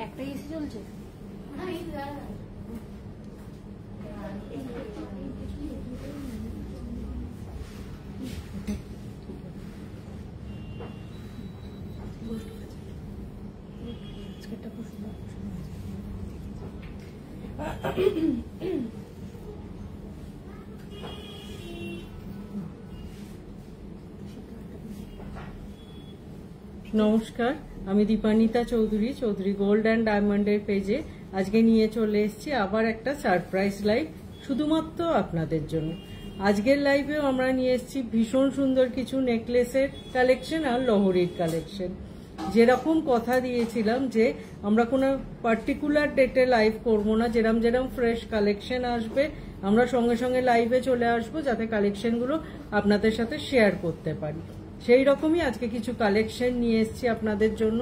একটাই এসে চলছে। নমস্কার, আমি দীপানিতা চৌধুরী, চৌধুরী গোল্ড অ্যান্ড ডায়মন্ডের পেজে আজকে নিয়ে চলে এসেছি আবার একটা সারপ্রাইজ লাইভ শুধুমাত্র আপনাদের জন্য। আজকের লাইভেও আমরা নিয়ে এসেছি ভীষণ সুন্দর কিছু নেকলেসের কালেকশন আর লহরির কালেকশন। যেরকম কথা দিয়েছিলাম যে আমরা কোনো পার্টিকুলার ডেটে লাইভ করবো না, যেরম ফ্রেশ কালেকশন আসবে আমরা সঙ্গে সঙ্গে লাইভে চলে আসবো যাতে কালেকশনগুলো আপনাদের সাথে শেয়ার করতে পারি। সেই রকমই আজকে কিছু কালেকশন নিয়ে এসেছি আপনাদের জন্য।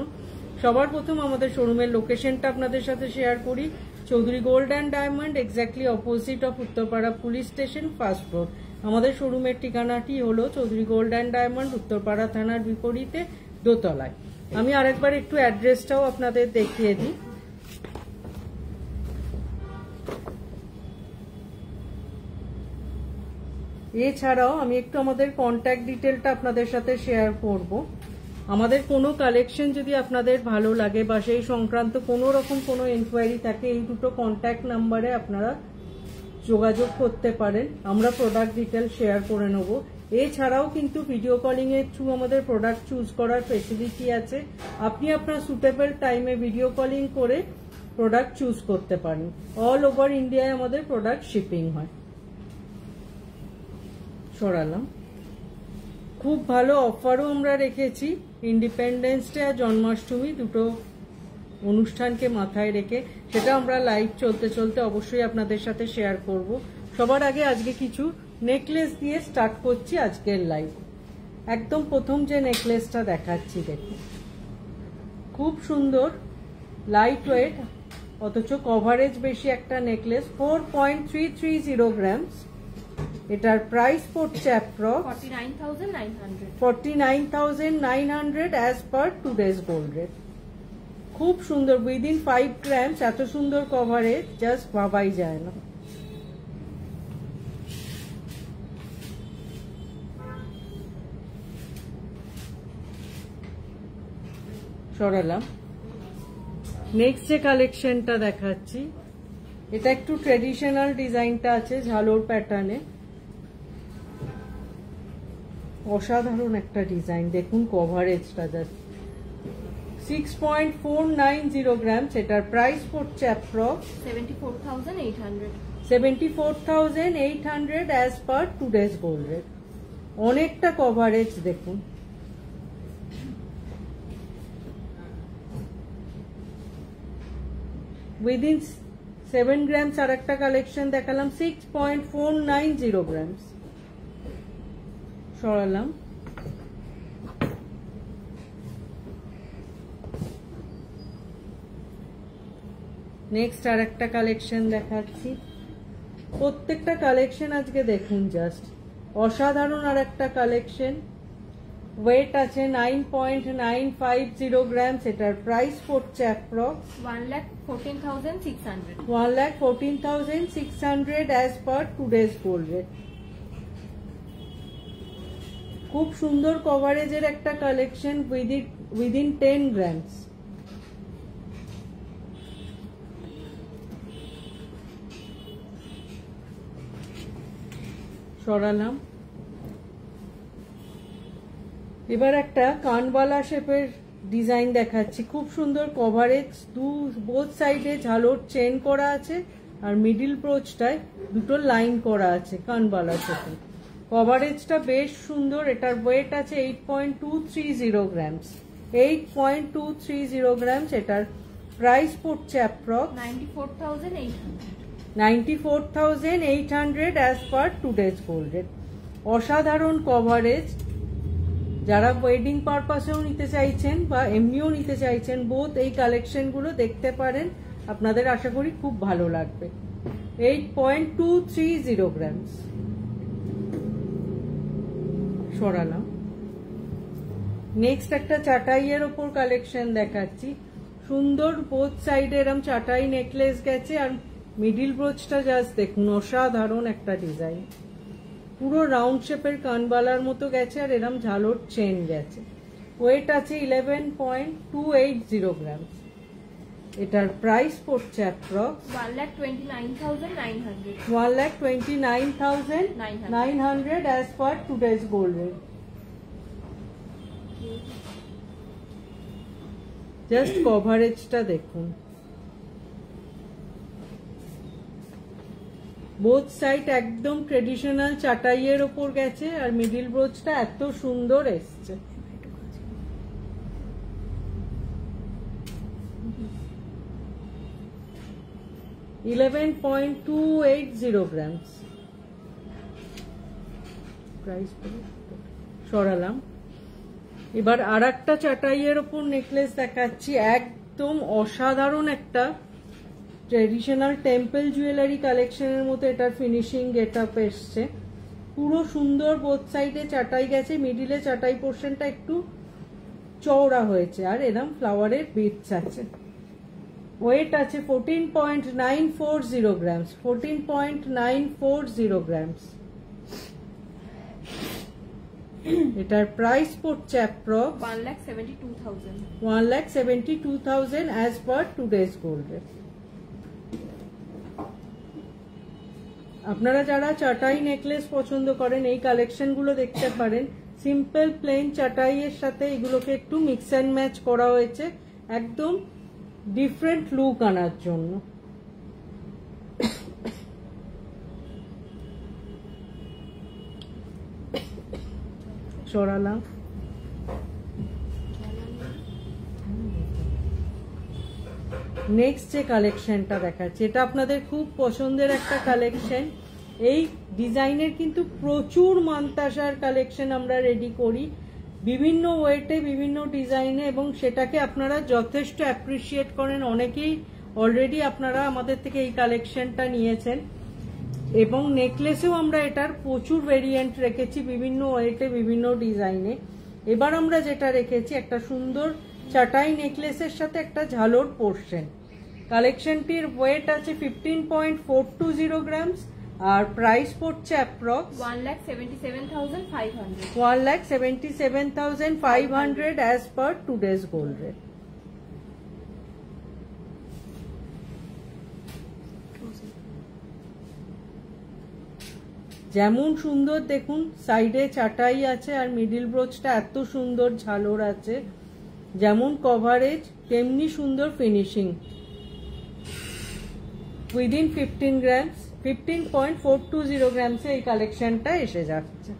সবার প্রথম আমাদের শোরুমের লোকেশনটা আপনাদের সাথে শেয়ার করি। Chowdhury gold and diamond, exactly opposite of Uttarpara police station, first floor. আমাদের শোরুমের ঠিকানাটি হলো Chowdhury gold and diamond, Uttarpara থানার বিপরীতে, দোতলায়। আমি আরেকবার একটু অ্যাড্রেসটাও আপনাদের দেখিয়ে দিই। এছাড়াও আমি একটু আমাদের কন্ট্যাক্ট ডিটেলটা আপনাদের সাথে শেয়ার করব। আমাদের কোনো কালেকশন যদি আপনাদের ভালো লাগে বা সেই সংক্রান্ত কোনো রকম কোনো এনকোয়ারি থাকে, এই দুটো কন্ট্যাক্ট নাম্বারে আপনারা যোগাযোগ করতে পারেন, আমরা প্রোডাক্ট ডিটেল শেয়ার করে নেব। এছাড়াও কিন্তু ভিডিও কলিং এর থ্রু আমাদের প্রোডাক্ট চুজ করার ফেসিলিটি আছে। আপনি আপনার সুটেবল টাইমে ভিডিও কলিং করে প্রোডাক্ট চুজ করতে পারেন। অল ওভার ইন্ডিয়ায় আমাদের প্রোডাক্ট শিপিং হয়। সরালাম। খুব ভালো অফারও আমরা রেখেছি ইন্ডিপেন্ডেন্স ডে আর জন্মাষ্টমী দুটো অনুষ্ঠানকে মাথায় রেখে, সেটা আমরা লাইভ চলতে চলতে অবশ্যই আপনাদের সাথে শেয়ার করব। সবার আগে আজকে কিছু নেকলেস দিয়ে স্টার্ট করছি আজকের লাইভ। একদম প্রথম যে নেকলেসটা দেখাচ্ছি দেখুন, খুব সুন্দর লাইট ওয়েট অথচ কভারেজ বেশি একটা নেকলেস, 4.330 গ্রামস। এটার প্রাইস পড়ছে approx 49,900 as per today's gold rate. খুব সুন্দর, উইদিন 5 গ্রামস এত সুন্দর কভারেজ জাস্ট ভাবাই যায় না। সরালাম। নেক্সট যে কালেকশনটা দেখাচ্ছি, এটা একটু ট্রেডিশনাল ডিজাইনটা আছে ঝালোর প্যাটার্নে, অসাধারণ একটা ডিজাইন। দেখুন কভারেজটা জাস্ট 6.490 গ্রামস। এটার প্রাইস পড়ছে approx 74,800 as per today's gold rate. অনেকটা কভারেজ দেখুন। উইদিন 7 গ্রামস আর একটা কালেকশন দেখালাম, 6.490 গ্রামস। সরালাম। নেক্সট আর একটা কালেকশন দেখাচ্ছি। প্রত্যেকটা কালেকশন আজকে দেখুন জাস্ট অসাধারণ। আর একটা কালেকশন, ওয়েট আছে 9.950 গ্রামস। এটার প্রাইস পড়ছে approx 1,14,600 as per today's gold rate. খুব সুন্দর কভারেজের একটা কালেকশন উইদিন 10 গ্রামস। সরালাম। এবার একটা কানবালা শেপের ডিজাইন দেখাচ্ছি। খুব সুন্দর কভারেজ, বোথ সাইডে ঝালোর চেন করা আছে আর মিডিল ব্রোচটায় দুটো লাইন করা আছে কানবালা শেপে। কভারেজটা বেশ সুন্দর। এটার ওয়েট আছে 8.230 গ্রামস। 8.230 গ্রামস। এটার প্রাইস পড়ছে approx 94,800 as per today's gold rate. অসাধারণ কভারেজ। যারা ওয়েডিং পারপাসেও নিতে চাইছেন বা এমনিও নিতে চাইছেন, বোথ এই কালেকশনগুলো দেখতে পারেন, আপনাদের আশা করি খুব ভালো লাগবে। 8.230 গ্রামস। সরালাম। নেক্সট একটা চাটাইয়ের ওপর কালেকশন দেখাচ্ছি। সুন্দর বোথ সাইডে এরম চাটাই নেকলেস গেছে, আর মিডিল ব্রোচটা জাস্ট দেখুন, অসাধারণ একটা ডিজাইন। পুরো রাউন্ড শেপের কানবালার মতো গেছে, আর এরম ঝালোর চেন গেছে। ওয়েট আছে 11.280 গ্রাম। এটার প্রাইস পড়ছে approx 1,29,900 1,29,900 as per today's gold rate. Just কভারেজটা দেখুন, বোথ সাইড একদম ট্রেডিশনাল চাটাইয়ের ওপর গেছে, আর মিডিল ব্রোচটা এত সুন্দর এসছে। $11.280 grams প্রাইস সরালাম। এবার আর একটা চাটাইয়ের ওপর নেকলেস দেখাচ্ছি, একদম অসাধারণ একটা ট্রেডিশনাল টেম্পল জুয়েলারি কালেকশনের মতো এটার ফিনিশিং গেটআপ এসছে। পুরো সুন্দর বোথ সাইডে চাটাই গেছে, মিডিলে চাটাই পোর্শনটা একটু চওড়া হয়েছে, আর এরকম ফ্লাওয়ারের বিটস আছে। ওয়েট আছে 14.940 grams 14.940 grams। এটার প্রাইস পড়ছে approx 1,72,000 as per today's gold rate। আপনারা যারা চাটাই নেকলেস পছন্দ করেন এই কালেকশন গুলো দেখতে পারেন। সিম্পল প্লেন চাটাই এর সাথে এগুলোকে একটু মিক্স অ্যান্ড ম্যাচ করা হয়েছে, একদম ডিফারেন্ট লুক আনার জন্য। সরালাম। নেক্সট যে কালেকশনটা দেখাচ্ছি, এটা আপনাদের খুব পছন্দের একটা কালেকশন। এই ডিজাইনের কিন্তু প্রচুর মান্তাসার কালেকশন আমরা রেডি করি, বিভিন্ন ওয়েটে বিভিন্ন ডিজাইনে, এবং সেটাকে আপনারা যথেষ্ট অ্যাপ্রিসিয়েট করেন। অনেকেই অলরেডি আপনারা আমাদের থেকে এই কালেকশনটা নিয়েছেন, এবং নেকলেসেও আমরা এটার প্রচুর ভেরিয়েন্ট রেখেছি বিভিন্ন ওয়েটে বিভিন্ন ডিজাইনে। এবার আমরা যেটা রেখেছি একটা সুন্দর চাটাই নেকলেসের সাথে একটা ঝালোর পোর্শন। কালেকশনটির ওয়েট আছে 15.420 গ্রামস, আর প্রাইস পড়ছে approx 1,77,500 1,77,500 as per today's gold rate। যেমন সুন্দর দেখুন, সাইডে চাটাই আছে, আর মিডিল ব্রোচটা এত সুন্দর ঝালোর আছে। যেমন কভারেজ তেমনি সুন্দর ফিনিশিং। উইদিন 15.420 গ্রামসে এই কালেকশনটা এসে যাচ্ছে।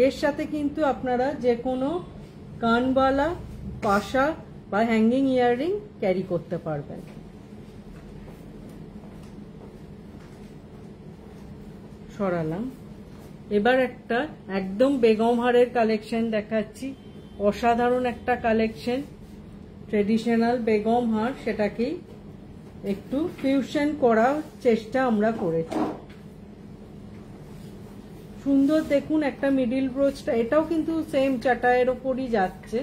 এর সাথে কিন্তু আপনারা যে কোনো কানবালা, পাশা বা হ্যাঙ্গিং ইয়াররিং ক্যারি করতে পারবেন। সরালাম। এবার একটা একদম বেগম হারের কালেকশন দেখাচ্ছি, অসাধারণ একটা কালেকশন। ট্রেডিশনাল বেগম হার, সেটাকেই একটু ফিউশন করার চেষ্টা আমরা করেছি। সুন্দর দেখুন একটা মিডিল ব্রোচটা, এটাও কিন্তু সেম চাটাইয়ের ওপরই যাচ্ছে।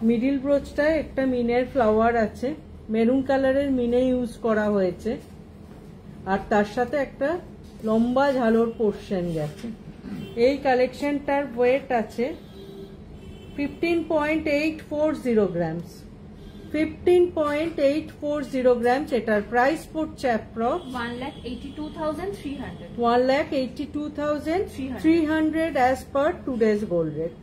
মিডিল ব্রোচটায় একটা মিনের ফ্লাওয়ার আছে, মেরুন কালারের মিনে ইউজ করা হয়েছে, আর তার সাথে একটা লম্বা ঝালোর পোর্শন গেছে। এই কালেকশনটার ওয়েট আছে 15.840 গ্রামস 15.840 গ্রামস। এটার প্রাইস পড়ছে approx 1,82,300 as per today's gold rate।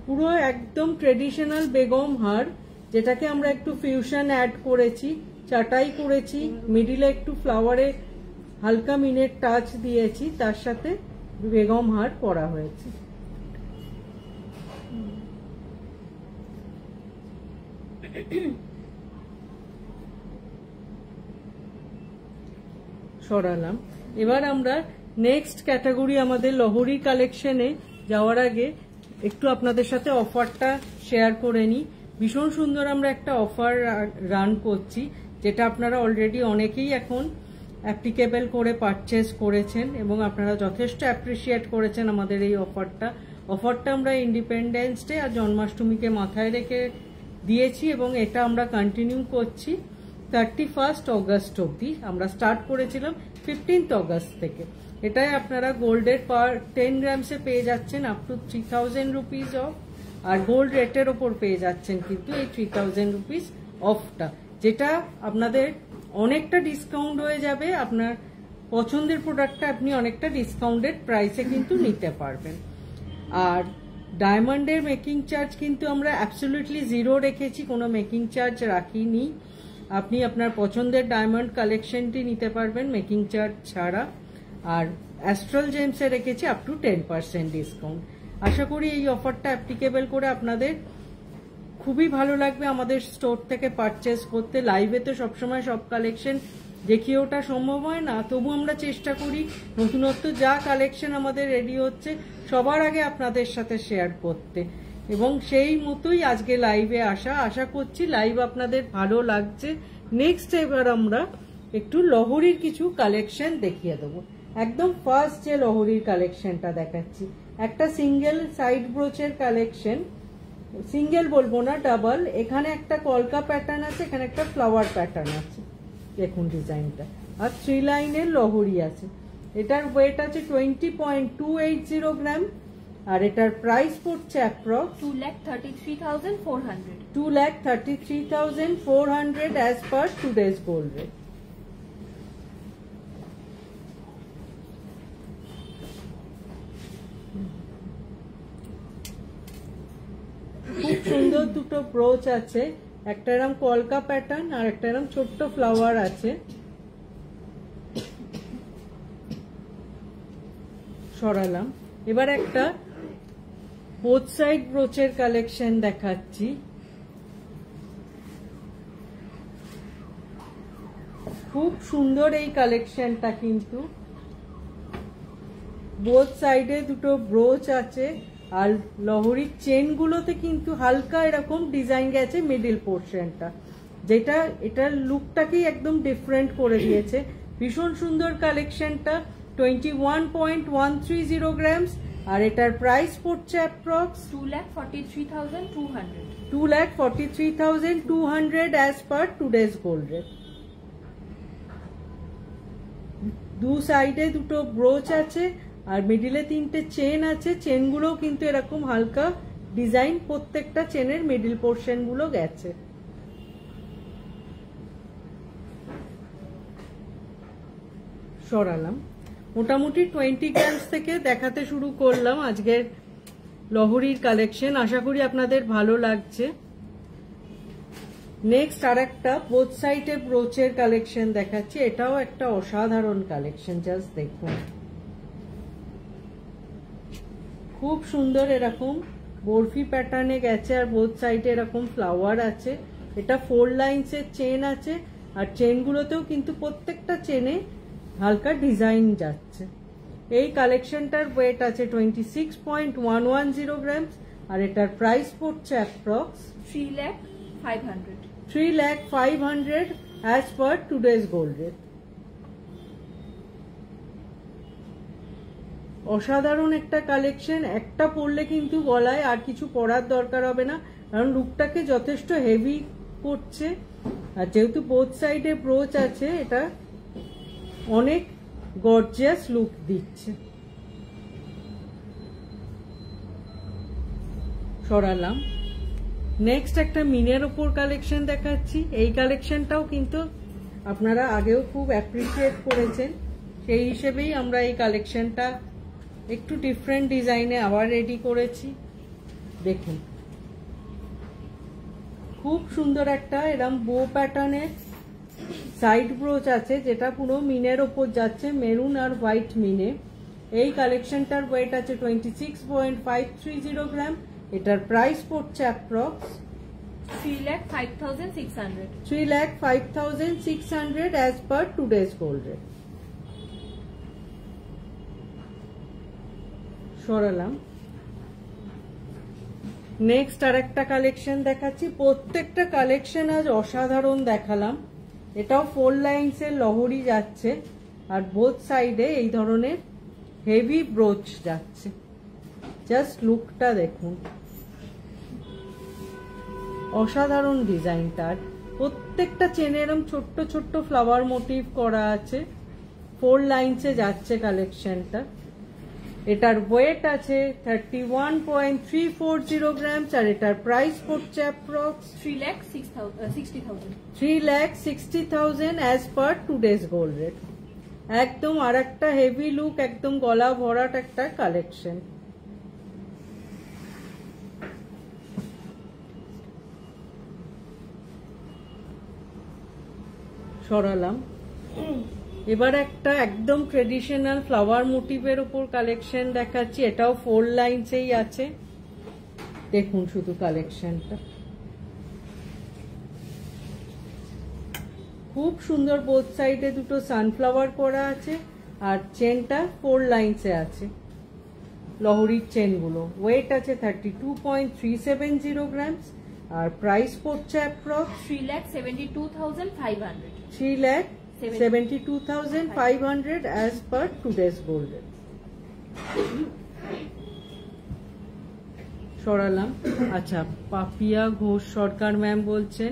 পুরো একদম ট্রেডিশনাল বেগম হার, যেটাকে আমরা একটু ফিউশন অ্যাড করেছি, চাটাই করেছি, মিডিলে একটু ফ্লাওয়ারে হালকা মিনের টাচ দিয়েছি, তার সাথে বেগম হার করা হয়েছে। সরালাম। এবার আমরা নেক্সট ক্যাটাগরি আমাদের লহরি কালেকশনে যাওয়ার আগে একটু আপনাদের সাথে অফারটা শেয়ার করে নিই। ভীষণ সুন্দর আমরা একটা অফার রান করছি, যেটা আপনারা অলরেডি অনেকেই এখন অ্যাপ্লিকেবল করে পারচেস করেছেন এবং আপনারা যথেষ্ট অ্যাপ্রিসিয়েট করেছেন আমাদের এই অফারটা আমরা ইন্ডিপেন্ডেন্স ডে আর জন্মাষ্টমীকে মাথায় রেখে দিয়েছি এবং এটা আমরা কন্টিনিউ করছি 31 অগস্ট অবধি। আমরা স্টার্ট করেছিলাম 15 অগস্ট থেকে। এটাই আপনারা গোল্ডের পার 10 গ্রামসে পেয়ে যাচ্ছেন আপ টু 3000 রুপিস অফ, আর গোল্ড রেটের ওপর পেয়ে যাচ্ছেন কিন্তু এই 3000 রুপিস অফটা, যেটা আপনাদের অনেকটা ডিসকাউন্ট হয়ে যাবে। আপনার পছন্দের প্রোডাক্টটা আপনি অনেকটা ডিসকাউন্টেড প্রাইসে কিন্তু নিতে পারবেন। আর ডায়মন্ডের মেকিং চার্জ কিন্তু আমরা অ্যাবসলিউটলি জিরো রেখেছি, কোনো মেকিং চার্জ রাখিনি। আপনি আপনার পছন্দের ডায়মন্ড কালেকশনটি নিতে পারবেন মেকিং চার্জ ছাড়া। আর অ্যাস্ট্রাল জেমসে রেখেছি আপ টু 10% ডিসকাউন্ট। আশা করি এই অফারটা অ্যাপ্লিকেবল করে আপনাদের খুবই ভালো লাগবে আমাদের স্টোর থেকে পারচেস করতে। লাইভে তো সবসময় সব কালেকশন দেখিয়ে ওঠা সম্ভব হয় না, তবু আমরা চেষ্টা করি নতুনত্ব যা কালেকশন আমাদের রেডি হচ্ছে সবার আগে আপনাদের সাথে শেয়ার করতে, এবং সেই মতোই আজকে লাইভে আশা করছি লাইভ আপনাদের ভালো লাগছে। নেক্সট এবার আমরা একটু লহরীর কিছু কালেকশন দেখিয়ে দেবো। একদম ফার্স্ট যে লহরীর কালেকশনটা দেখাচ্ছি, একটা সিঙ্গেল সাইড ব্রোচের কালেকশন, সিঙ্গেল বলবো না ডাবল। এখানে একটা কলকা প্যাটার্ন আছে, এখানে একটা ফ্লাওয়ার প্যাটার্ন আছে, দেখুন ডিজাইনটা, আর 3 লাইনের লহরী আছে। এটার ওয়েট আছে 20.280 গ্রাম, আর এটার প্রাইস পড়ছে approx 2,33,400 2,33,400 as per today's gold rate. খুব সুন্দর দুটো ব্রোচ আছে, একটা এরকম কলকা প্যাটার্ন আর একটা এরকম ছোট্ট ফ্লাওয়ার আছে। সরালাম। এবার একটা বোথ সাইড ব্রোচের কালেকশন দেখাচ্ছি। খুব সুন্দর এই কালেকশনটা, কিন্তু বোথ সাইডে দুটো ব্রোচ আছে, আর লহরীর চেনগুলোতে কিন্তু হালকা এরকম ডিজাইন গেছে মিডিল পোর্শনটা, যেটা এটার লুকটাকেই একদম ডিফারেন্ট করে দিয়েছে। ভীষণ সুন্দর কালেকশনটা, 21.130 গ্রামস, আর এটার প্রাইস পড়ছে approx 2,43,200 2,43,200 as per today's gold rate. দু সাইডে দুটো ব্রোচ আছে আর মিডিলে 3টে চেন আছে। চেনগুলোও কিন্তু এরকম হালকা ডিজাইন, প্রত্যেকটা চেনের মিডিল পোর্শন গুলো গেছে। সরালাম। মোটামুটি 20 গ্রামস থেকে দেখাতে শুরু করলাম আজকের লহরীর কালেকশন। আশা করি আপনাদের ভালো লাগছে। নেক্সট আর একটা বোথ সাইডে ব্রোচের কালেকশন দেখাচ্ছি। এটাও একটা অসাধারণ কালেকশন, জাস্ট দেখুন। খুব সুন্দর এরকম বরফি প্যাটার্নে গেছে, আর বোথ সাইডে এরকম ফ্লাওয়ার আছে। এটা 4 লাইনসের চেন আছে, আর চেনগুলোতেও কিন্তু প্রত্যেকটা চেনে হালকা ডিজাইন যাচ্ছে। এই কালেকশনটার ওয়েট আছে 26.110 গ্রামস, আর এটার প্রাইস পড়ছে approx 3,500 as per today's gold rate. অসাধারণ একটা কালেকশন, একটা পরলে কিন্তু গলায় আর কিছু পরার দরকার হবে না, কারণ লুকটাকে যথেষ্ট হেভি করছে। আর যেহেতু বোথ সাইডে ব্রোচ আছে, এটা অনেক গর্জিয়াস লুক দিচ্ছে। সরালাম। নেক্সট একটা মিনের ওপর কালেকশন দেখাচ্ছি। এই কালেকশনটাও কিন্তু আপনারা আগেও খুব অ্যাপ্রিসিয়েট করেছেন, সেই হিসেবেই আমরা এই কালেকশনটা একটু ডিফারেন্ট ডিজাইনে আবার রেডি করেছি। দেখুন, খুব সুন্দর একটা এরম বো প্যাটার্নের সাইড ব্রোচ আছে, যেটা পুরো মিনের ওপর যাচ্ছে, মেরুন আর হোয়াইট মিনে। এই কালেকশনটার ওয়েট আছে 26.530 গ্রাম। এটার প্রাইস পড়ছে approx 3,05,600 as per today's gold rate. সরালাম। নেক্সট আর একটা কালেকশন দেখাচ্ছি। প্রত্যেকটা কালেকশন আজ অসাধারণ দেখালাম। এটাও 4 লাইন্সের লহরি যাচ্ছে আর বোথ সাইডে এই ধরনের হেভি ব্রোচ যাচ্ছে। জাস্ট লুকটা দেখুন, অসাধারণ ডিজাইনটার। প্রত্যেকটা চেনে এরকম ছোট্ট ছোট্ট ফ্লাওয়ার মোটিভ করা আছে। 4 লাইন্সে যাচ্ছে কালেকশনটা। এটার ওয়েট আছে 31.340 গ্রামস আর এটার প্রাইস পড়ছে approx 3,60,000 as per today's gold rate. একদম আর একটা হেভি লুক, একদম গলা ভরাট একটা কালেকশন। সরালাম। এবার একটা একদম ট্রেডিশনাল ফ্লাওয়ার মোটিভের উপর কালেকশন দেখাচ্ছি। এটাও 4 লাইন্সেই আছে। দেখুন শুধু কালেকশনটা, খুব সুন্দর। বোথ সাইডে দুটো সানফ্লাওয়ার করা আছে আর চেনটা 4 লাইন্সে আছে, লহরির চেনগুলো। ওয়েট আছে 32.370 গ্রামস আর প্রাইস পড়ছে approx 3,72,500। 3,72,500 as per today's gold rate. সরালাম। আচ্ছা, পাপিয়া ঘোষ সরকার ম্যাম বলছেন,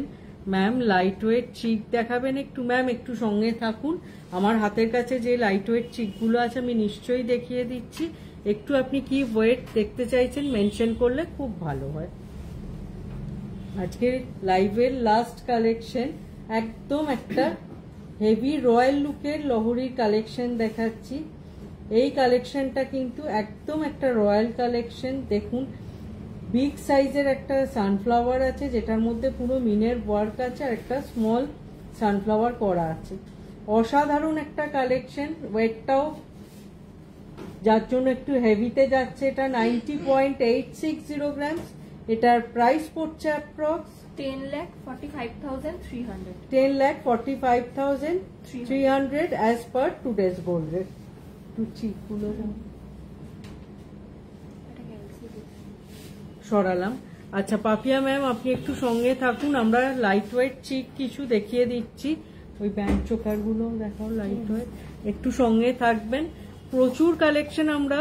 ম্যাম লাইট ওয়েট চিক দেখাবেন একটু। ম্যাম একটু সঙ্গে থাকুন, আমার হাতের কাছে যে লাইট ওয়েট চিকগুলো আছে আমি নিশ্চয়ই দেখিয়ে দিচ্ছি। একটু আপনি কি ওয়েট দেখতে চাইছেন মেনশন করলে খুব ভালো হয়। আজকে লাইভের লাস্ট কালেকশন, একদম একটা হেভি রয়্যাল লুকের লহরির কালেকশন দেখাচ্ছি। এই কালেকশনটা কিন্তু একদম একটা রয়্যাল কালেকশন। দেখুন বিগ সাইজের একটা সানফ্লাওয়ার আছে যেটার মধ্যে পুরো মিনের ওয়ার্ক আছে আর একটা স্মল সানফ্লাওয়ার করা আছে। অসাধারণ একটা কালেকশন। ওয়েটটাও যার জন্য একটু হেভিতে যাচ্ছে। এটা 90.860 গ্রামস। এটার প্রাইস পড়ছে approx 10,45,300। 10,45,300 as per today's gold rate. Two চিকগুলো সরালাম। আচ্ছা পাপিয়া ম্যাম আপনি একটু সঙ্গে থাকুন, আমরা লাইট ওয়েট চিক কিছু দেখিয়ে দিচ্ছি। ওই ব্যান্ড চোকার গুলো দেখাও লাইট ওয়েট, একটু সঙ্গে থাকবেন। প্রচুর কালেকশন আমরা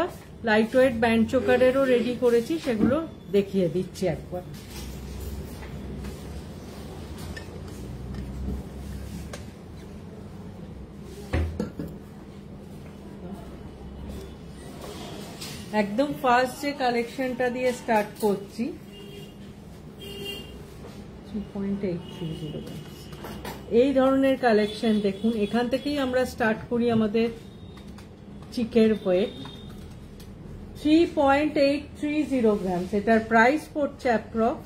লাইট ওয়েট ব্যান্ড চোকারেরও রেডি করেছি, সেগুলো দেখিয়ে দিচ্ছি একবার। একদম ফার্স্ট যে কালেকশনটা দিয়ে স্টার্ট করছি, 3.830 এই ধরনের কালেকশন দেখুন। এখান থেকেই আমরা স্টার্ট করি আমাদের চিকের ওয়েট 3.830 গ্রামস। এটার প্রাইস পড়ছে approx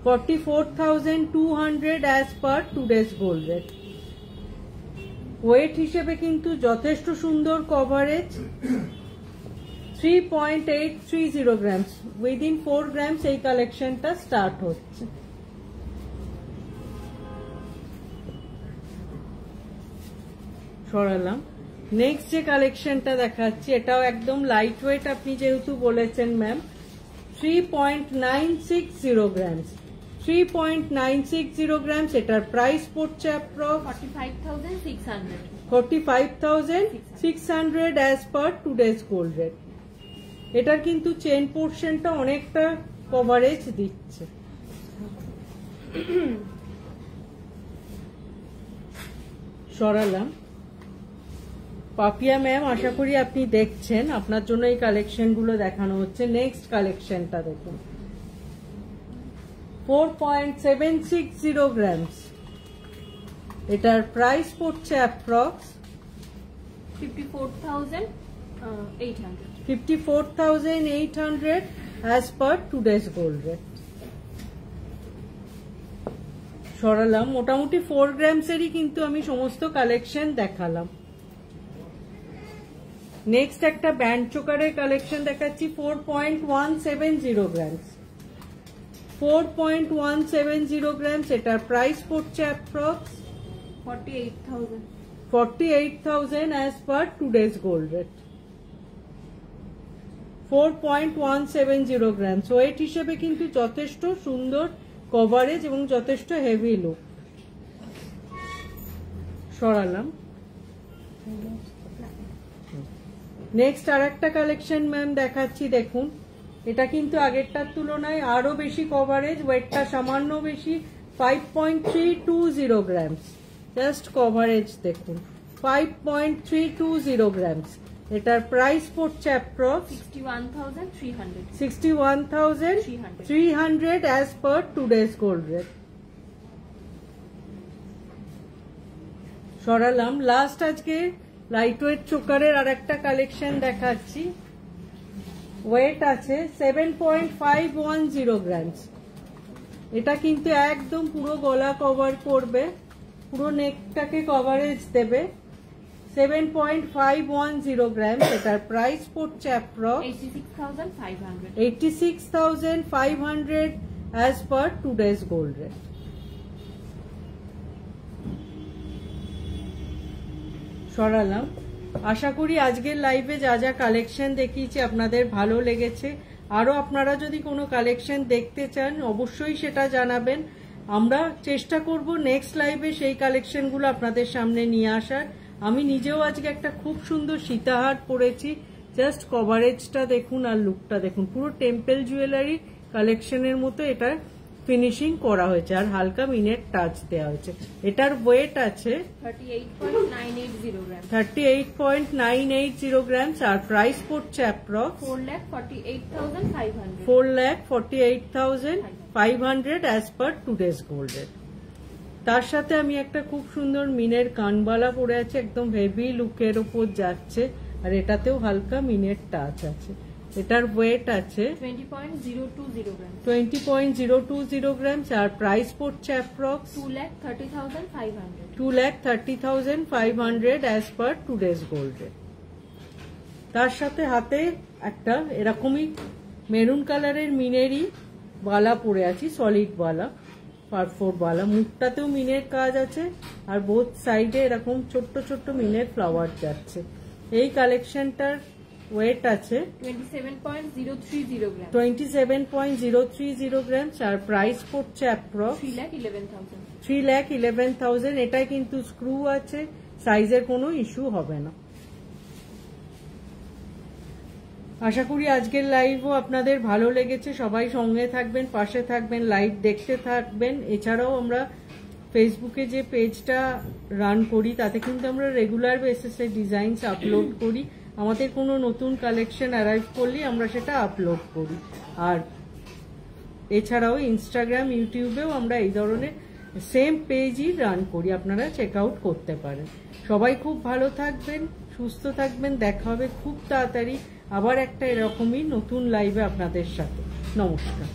44,200 as per today's gold rate. Weight হিসেবে কিন্তু যথেষ্ট সুন্দর কভারেজ। 3.830 গ্রামস, উইদিন 4 গ্রামস এই কালেকশনটা স্টার্ট হচ্ছে। সরালাম। নেক্সট যে কালেকশনটা দেখাচ্ছি এটাও একদম লাইট ওয়েট, আপনি যেহেতু বলেছেন ম্যাম। 3.960 গ্রামস। 3.960 গ্রামস। এটার প্রাইস পড়ছে approx 45,600 as per today's gold rate. এটার কিন্তু চেন পোর্শনটা অনেকটা কভারেজ দিচ্ছে। সরালাম। পাপিয়া ম্যাম আশা করি আপনি দেখছেন, আপনার জন্য এই কালেকশন গুলো দেখানো হচ্ছে। নেক্সট কালেকশনটা দেখুন, 4.760 গ্রামস। এটার প্রাইস পড়ছে approx 54,800 as per today's gold rate. সরালাম। মোটামুটি 4 গ্রামসেরই কিন্তু আমি সমস্ত কালেকশন দেখালাম। নেক্সট একটা ব্যান্ড চোকারের কালেকশন দেখাচ্ছি 4.170 গ্রামস। 4.170 গ্রামস। এটার প্রাইস পড়ছে approx 48,000 as per today's gold rate. 4.170 grams. Weight হিসেবে কিন্তু যথেষ্ট সুন্দর কভারেজ এবং যথেষ্ট হেভি লুক। সরালাম। নেক্সট আর একটা কালেকশন ম্যাম দেখাচ্ছি, দেখুন এটা কিন্তু আগেরটার তুলনায় আরো বেশি কভারেজ, ওয়েটটা সামান্য বেশি, 5.320 গ্রামস। জাস্ট কভারেজ দেখুন, 5.320 গ্রামস। এটার প্রাইস পড়ছে approx 61,300 as per today's gold rate. সরালাম। লাস্ট আজকে লাইট ওয়েট চোকারের আর একটা কালেকশন দেখাচ্ছি। ওয়েট আছে 7.510 গ্রামস। এটা কিন্তু একদম পুরো গলা কভার করবে, পুরো নেকটাকে কভারেজ দেবে। 7.510 গ্রামস। এটার প্রাইস পড়ছে approx 86,500 as per today's gold rate. সরালাম। আশা করি আজকের লাইভে যা যা কালেকশন দেখিয়েছি আপনাদের ভালো লেগেছে। আরো আপনারা যদি কোনো কালেকশন দেখতে চান অবশ্যই সেটা জানাবেন। আমরা চেষ্টা করব নেক্সট লাইভে সেই কালেকশনগুলো আপনাদের সামনে নিয়ে আসার। আমি নিজেও আজকে একটা খুব সুন্দর সীতাহার পরেছি। জাস্ট কভারেজটা দেখুন আর লুকটা দেখুন, পুরো টেম্পল জুয়েলারি কালেকশনের মতো এটা ফিনিশিং করা হয়েছে আর হালকা মিনের টাচ দেওয়া হয়েছে। এটার ওয়েট আছে 38.980 গ্রামস আর প্রাইস পড়ছে approx 4,48,500 as per today's gold rate. তার সাথে আমি একটা খুব সুন্দর মিনের কানবালা পরে আছে, একদম হেভি লুকের ওপর যাচ্ছে আর এটাতেও হালকা মিনের টাচ আছে। এটার ওয়েট আছে 20.020 গ্রামস আর প্রাইস পড়ছে approx 2,30,500 as per today's gold rate. তার সাথে হাতে একটা এরকমই মেরুন কালারের মিনেরই বালা পরে আছি, সলিড বালা, পারফোর বালা। মুখটাতেও মিনের কাজ আছে আর বোথ সাইডে এরকম ছোট্ট ছোট্ট মিনের ফ্লাওয়ার যাচ্ছে। এই কালেকশনটার ওয়েট আছে 27.030 গ্রামস আর প্রাইস পড়ছে অ্যাপ্রক্স 3,11,000। এটাই কিন্তু স্ক্রু আছে, সাইজের কোনো ইস্যু হবে না। আশা করি আজকের লাইভও আপনাদের ভালো লেগেছে। সবাই সঙ্গে থাকবেন, পাশে থাকবেন, লাইভ দেখতে থাকবেন। এছাড়াও আমরা ফেসবুকে যে পেজটা রান করি তাতে কিন্তু আমরা রেগুলার বেসিসে ডিজাইনস আপলোড করি। আমাদের কোনো নতুন কালেকশন অ্যারাইভ করলে আমরা সেটা আপলোড করি। আর এছাড়াও ইনস্টাগ্রাম, ইউটিউবেও আমরা এই ধরনের সেম পেজই রান করি, আপনারা চেক আউট করতে পারেন। সবাই খুব ভালো থাকবেন, সুস্থ থাকবেন। দেখা হবে খুব তাড়াতাড়ি আবার একটা এরকমই নতুন লাইভে আপনাদের সাথে। নমস্কার।